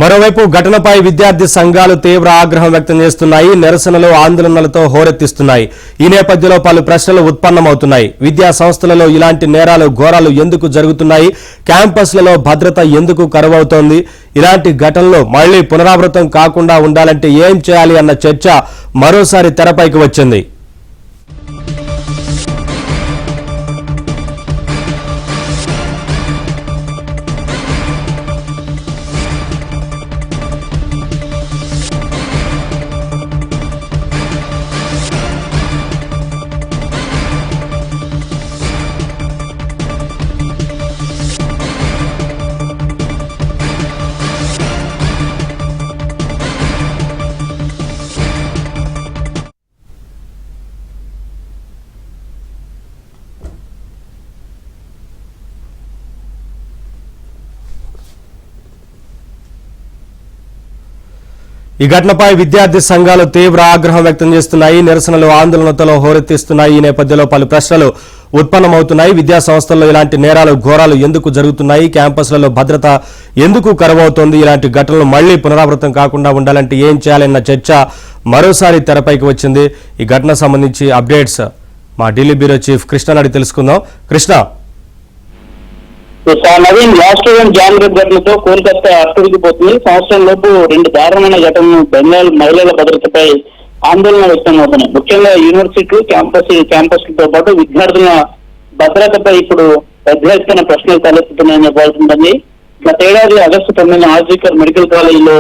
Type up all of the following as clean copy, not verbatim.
మరోవైపు ఘటనపై విద్యార్థి సంఘాలు తీవ్ర ఆగ్రహం వ్యక్తం చేస్తున్నాయి. నిరసనలు ఆందోళనలతో హోరెత్తిస్తున్నాయి. ఈ నేపథ్యంలో పలు ప్రశ్నలు ఉత్పన్నమవుతున్నాయి. విద్యా సంస్థలలో ఇలాంటి నేరాలు ఘోరాలు ఎందుకు జరుగుతున్నాయి? క్యాంపస్లలో భద్రత ఎందుకు కరువవుతోంది? ఇలాంటి ఘటనలు మళ్లీ పునరావృతం కాకుండా ఉండాలంటే ఏం చేయాలి అన్న చర్చ మరోసారి తెరపైకి వచ్చింది. ఈ ఘటనపై విద్యార్థి సంఘాలు తీవ్ర ఆగ్రహం వ్యక్తం చేస్తున్నాయి. నిరసనలు ఆందోళనతో హోరెత్తిస్తున్నాయి. ఈ నేపథ్యంలో పలు ప్రశ్నలు ఉత్పన్నమవుతున్నాయి. విద్యా సంస్థల్లో ఇలాంటి నేరాలు ఘోరాలు ఎందుకు జరుగుతున్నాయి? క్యాంపస్లలో భద్రత ఎందుకు కరువవుతోంది? ఇలాంటి ఘటనలు మళ్లీ పునరావృతం కాకుండా ఉండాలంటే ఏం చేయాలన్న చర్చ మరోసారి తెరపైకి వచ్చింది. ఈ ఘటన సంబంధించి అప్డేట్స్ మా ఢిల్లీ బ్యూరో చీఫ్ కృష్ణ అడిగి తెలుసుకుందాం. కృష్ణ, నవీన్, లాస్ట్ జాన్ రేప్ ఘటనతో కోల్కతా అట్టుడికిపోతుంది. సంవత్సరం లోపు రెండు దారుణమైన ఘటనలు బెంగాల్ మహిళల భద్రతపై ఆందోళన వ్యక్తం అవుతున్నాయి. ముఖ్యంగా యూనివర్సిటీలు క్యాంపస్లతో పాటు విద్యార్థుల భద్రతపై ఇప్పుడు పెద్ద ఎత్తున ప్రశ్నలు తలెత్తుతున్నాయని చెప్పాల్సింది. గతేడాది ఆగస్టు 9 ఆర్జికర్ మెడికల్ కాలేజీలో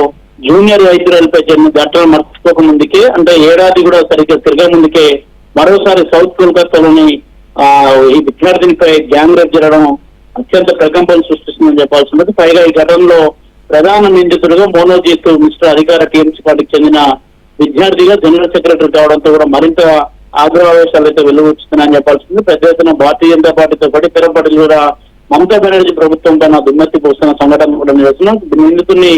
జూనియర్ వైద్యురాలపై జరిగిన ఘటనలు మర్చిపోక ముందుకే, అంటే ఏడాది కూడా సరిగ్గా తిరగే ముందుకే మరోసారి సౌత్ కోల్కతాలోని ఈ విద్యార్థినిపై గ్యాంగ్ రేప్ జరగడం అత్యంత ప్రకంపనలు సృష్టిస్తుందని చెప్పాల్సి ఉంటుంది. పైగా ఈ ఘటనలో ప్రధాన నిందితుడుగా మోనోజిత్ మిశ్రా అధికార టీఎంసీ పార్టీకి చెందిన విద్యార్థిగా జనరల్ సెక్రటరీ కావడంతో కూడా మరింత ఆగ్రహావేశాలు అయితే వెలువచ్చుతున్నాయని చెప్పాల్సింది. పెద్ద ఎత్తున భారతీయ జనతా పార్టీతో పాటు ఇతర పార్టీలు కూడా మమతా బెనర్జీ ప్రభుత్వం పైన దుమ్మెత్తి పోస్తున్న సంఘటన కూడా నిరసన. నిందితుడిని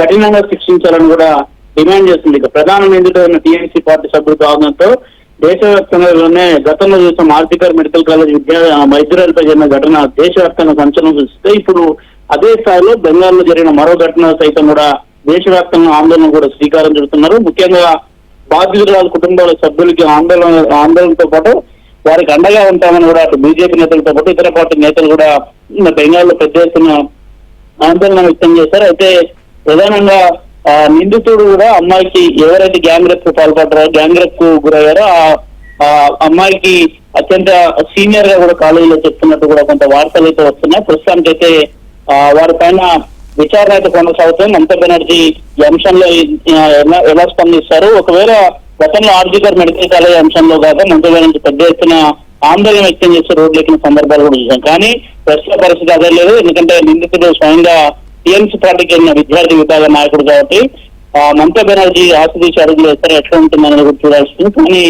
కఠినంగా శిక్షించాలని కూడా డిమాండ్ చేస్తుంది. ఇక ప్రధాన నిందితుడైన టీఎంసీ పార్టీ సభ్యులు కావడంతో దేశవ్యాప్తంగానే గతంలో చూసిన ఆర్జికర్ మెడికల్ కాలేజ్ వైద్యురాలపై జరిగిన ఘటన దేశవ్యాప్తంగా సంచలనం సృష్టిస్తే ఇప్పుడు అదే స్థాయిలో బెంగాల్లో జరిగిన మరో ఘటన సైతం కూడా దేశవ్యాప్తంగా ఆందోళన కూడా శ్రీకారం చుడుతున్నారు. ముఖ్యంగా బాధితురాల కుటుంబాల సభ్యులకి ఆందోళనతో పాటు వారికి అండగా ఉంటామని కూడా అటు బీజేపీ నేతలతో పాటు ఇతర పార్టీ నేతలు కూడా బెంగాల్లో పెద్ద ఎత్తున ఆందోళన వ్యక్తం చేశారు. అయితే ప్రధానంగా నిందితుడు కూడా అమ్మాయికి ఎవరైతే గ్యాంగ్ రేప్ కు పాల్పడ్డారో, గ్యాంగ్ రేప్ కు గురయ్యారో ఆ అమ్మాయికి అత్యంత సీనియర్ గా కూడా కాలేజీలో చెప్తున్నట్టు కూడా కొంత వార్తలు అయితే వస్తున్నాయి. ప్రస్తుతానికి అయితే వారి పైన విచారణ అయితే కొనసాగుతుంది. మమతా బెనర్జీ ఈ అంశంలో ఎలా స్పందిస్తారు? ఒకవేళ గతంలో ఆర్జికర్ మెడికల్ కాలేజ్ అంశంలో కాక మమతా బెనర్జీ పెద్ద ఎత్తున ఆందోళన వ్యక్తం చేసి రోడ్లు ఎక్కిన సందర్భాలు కూడా చూసాం. కానీ ప్రస్తుత పరిస్థితి అదే లేదు. ఎందుకంటే నిందితుడు స్వయంగా టీఎంసీ పార్టీకి చెందిన విద్యార్థి విభాగ నాయకుడు కాబట్టి మమతా బెనర్జీ ఆశదీసి అడుగులు వేస్తారు ఎట్లా ఉంటుందనేది కూడా చూడాల్సింది. కానీ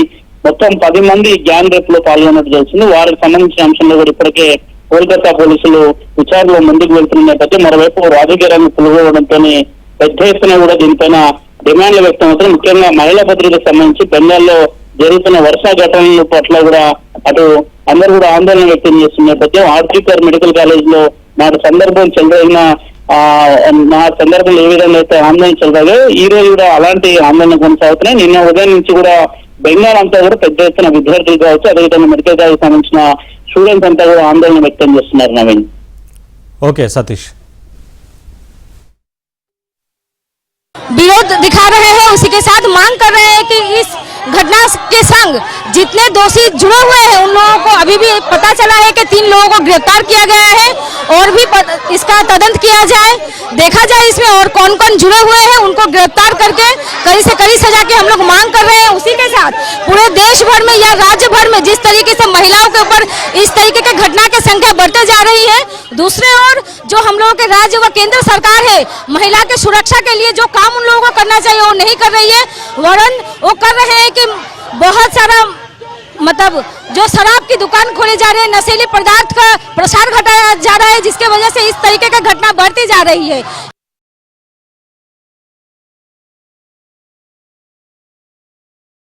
మొత్తం 10 మంది గ్యాంగ్ రేప్ లో పాల్గొన్నట్టు తెలిసింది. వారికి సంబంధించిన అంశంలో కూడా ఇప్పటికే కోల్కతా పోలీసులు విచారణలో ముందుకు వెళ్తున్న నేపథ్యం మరోవైపు రాజకీయ రంగం పులుగొవడంతో పెద్ద ఎత్తున కూడా దీనిపైన డిమాండ్లు వ్యక్తం అవుతాయి. ముఖ్యంగా మహిళా భద్రతకు సంబంధించి బెంగాల్లో జరుగుతున్న వరుస ఘటనల పట్ల కూడా అటు అందరూ కూడా ఆందోళన వ్యక్తం చేస్తున్న నేపథ్యం ఆర్జికర్ మెడికల్ కాలేజ్ లో నాటి సందర్భం చెలరైన నా సందర్భంలో ఏ విధంగా అయితే ఆందోళన చెందాయో ఈ రోజు కూడా అలాంటి ఆందోళన కొనసాగుతున్నాయి. నిన్న ఉదయం నుంచి కూడా బెంగాల్ అంతా కూడా పెద్ద ఎత్తున విద్యార్థులు కావచ్చు, అదేవిధంగా మెడికల్ కాలేజ్ సంబంధించిన స్టూడెంట్స్ అంతా కూడా ఆందోళన వ్యక్తం చేస్తున్నారు. నవీన్, ఓకే సతీష్. विरोध दिखा रहे हैं, उसी के साथ मांग कर रहे हैं कि इस घटना के संग जितने दोषी जुड़े हुए हैं उन लोगों को अभी भी पता चला है कि 3 लोगों को गिरफ्तार किया गया है और भी इसका तदंत किया जाए, देखा जाए इसमें और कौन कौन जुड़े हुए हैं, उनको गिरफ्तार करके कड़ी से कड़ी सजा की हम लोग मांग कर रहे हैं। उसी के साथ पूरे देश भर में या राज्य भर में जिस तरीके से महिलाओं के ऊपर इस तरीके के घटना की संख्या बढ़ते जा रही है, दूसरे ओर जो हम लोगों के राज्य व केंद्र सरकार है महिला के सुरक्षा के लिए जो काम उन लोगों को करना चाहिए वो नहीं कर रही है, वरन वो कर रहे हैं कि बहुत सारा मतलब जो शराब की दुकान खोले जा रहे हैं, नशीले पदार्थ का प्रसार घटाया जा रहा है, जिसके वजह से इस तरीके की घटना बढ़ती जा रही है।